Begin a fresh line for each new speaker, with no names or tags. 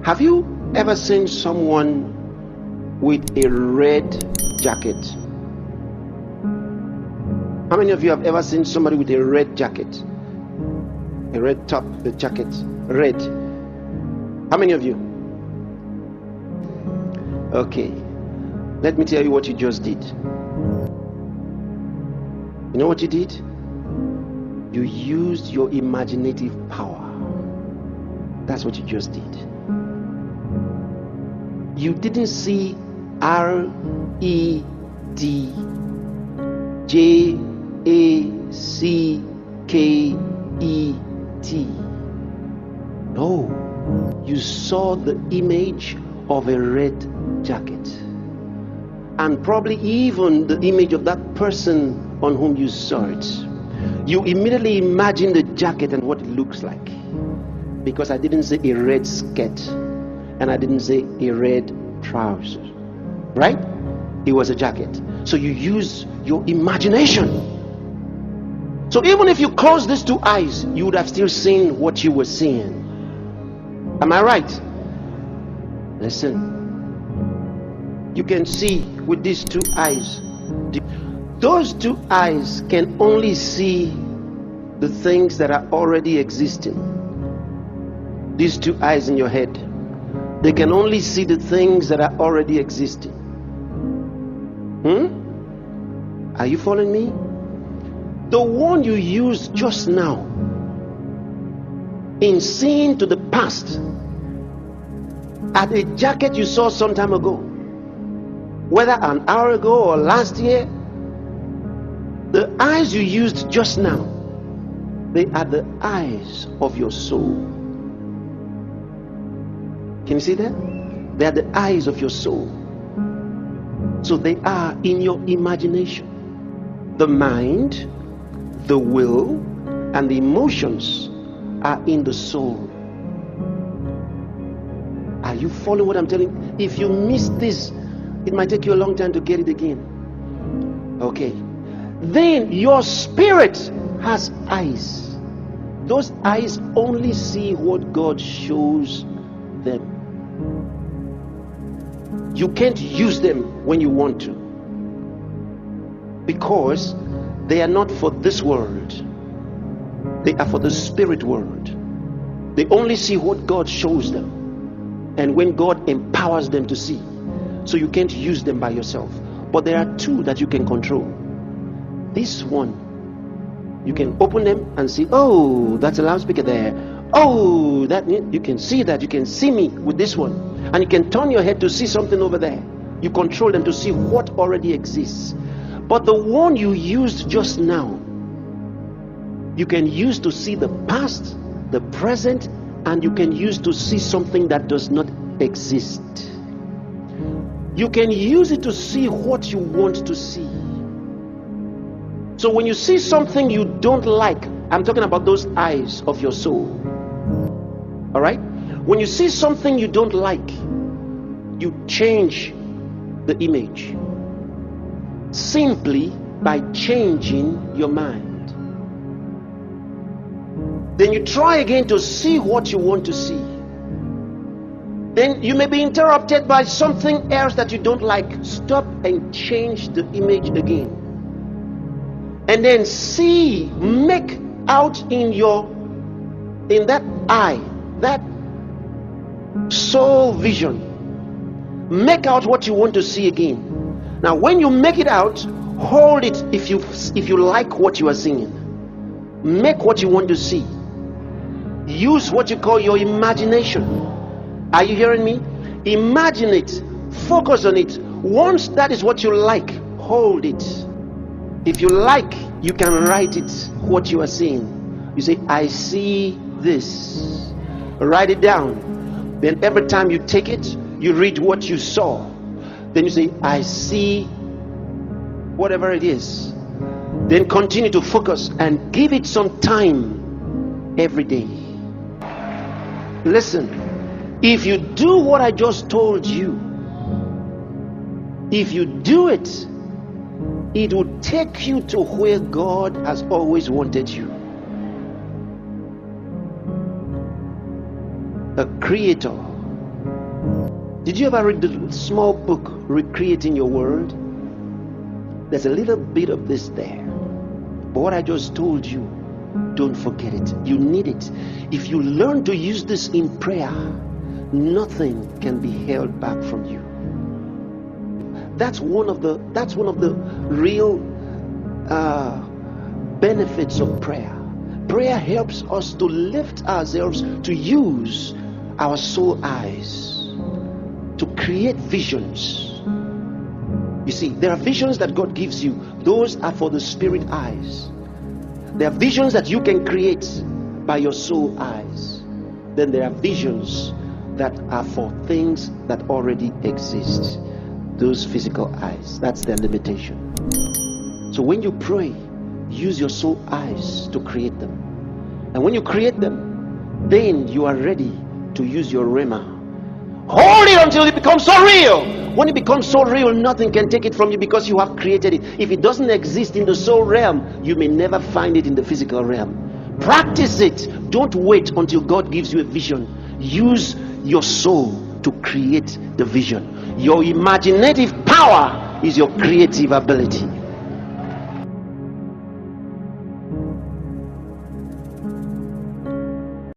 Have you ever seen someone with a red jacket? How many of you have ever seen somebody with a red jacket? A red top, the jacket, red. How many of you? Okay. Let me tell you what you just did. You know what you did? You used your imaginative power. That's what you just did. You didn't see REDJACKET. No, you saw the image of a red jacket, and probably even the image of that person on whom you saw it. You immediately imagine the jacket and what it looks like, because I didn't say a red skirt and I didn't say a red trousers, right? It was a jacket. So you use your imagination. So even if you close these two eyes, you would have still seen what you were seeing. Am I right? Listen, you can see with these two eyes. Those two eyes can only see the things that are already existing. These two eyes in your head, they can only see the things that are already existing. Are you following me? The one you used just now in seeing to the past at a jacket you saw some time ago, whether an hour ago or last year, the eyes you used just now, they are the eyes of your soul. Can you see that? They are the eyes of your soul. So they are in your imagination. The mind, the will, and the emotions are in the soul. Are you following what I'm telling you? If you miss this, it might take you a long time to get it again. Okay. Then your spirit has eyes. Those eyes only see what God shows them. You can't use them when you want to, because they are not for this world. They are for the spirit world. They only see what God shows them, and when God empowers them to see. So you can't use them by yourself. But there are two that you can control. This one, you can open them and see, oh, that's a loudspeaker there. Oh, that you can see that. You can see me with this one. And you can turn your head to see something over there. You control them to see what already exists. But the one you used just now, you can use to see the past, the present, and you can use to see something that does not exist. You can use it to see what you want to see. So when you see something you don't like, I'm talking about those eyes of your soul. All right? When you see something you don't like, you change the image simply by changing your mind. Then you try again to see what you want to see. Then you may be interrupted by something else that you don't like. Stop and change the image again. And then see, make out in that eye, that soul vision, make out what you want to see again. Now when you make it out, hold it if you like what you are seeing. Make what you want to see. Use what you call your imagination. Are you hearing me? Imagine it, focus on it. Once that is what you like, hold it. If you like, you can write it, what you are seeing. You say, I see this. Write it down. Then every time you take it, you read what you saw. Then you say, I see whatever it is. Then continue to focus and give it some time every day. Listen, if you do what I just told you, if you do it, it will take you to where God has always wanted you. A creator Did you ever read the small book, Recreating Your World? There's a little bit of this there. But what I just told you, don't forget it. You need it. If you learn to use this in prayer, nothing can be held back from you. That's one of the real benefits of prayer. Prayer helps us to lift ourselves, to use our soul eyes, to create visions. You see, there are visions that God gives you. Those are for the spirit eyes. There are visions that you can create by your soul eyes. Then there are visions that are for things that already exist. Those physical eyes, that's their limitation. So when you pray, use your soul eyes to create them. And when you create them, then you are ready to use your rhema. Hold it until it becomes so real. When it becomes so real, nothing can take it from you because you have created it. If it doesn't exist in the soul realm, you may never find it in the physical realm. Practice it. Don't wait until God gives you a vision. Use your soul to create the vision. Your imaginative power is your creative ability.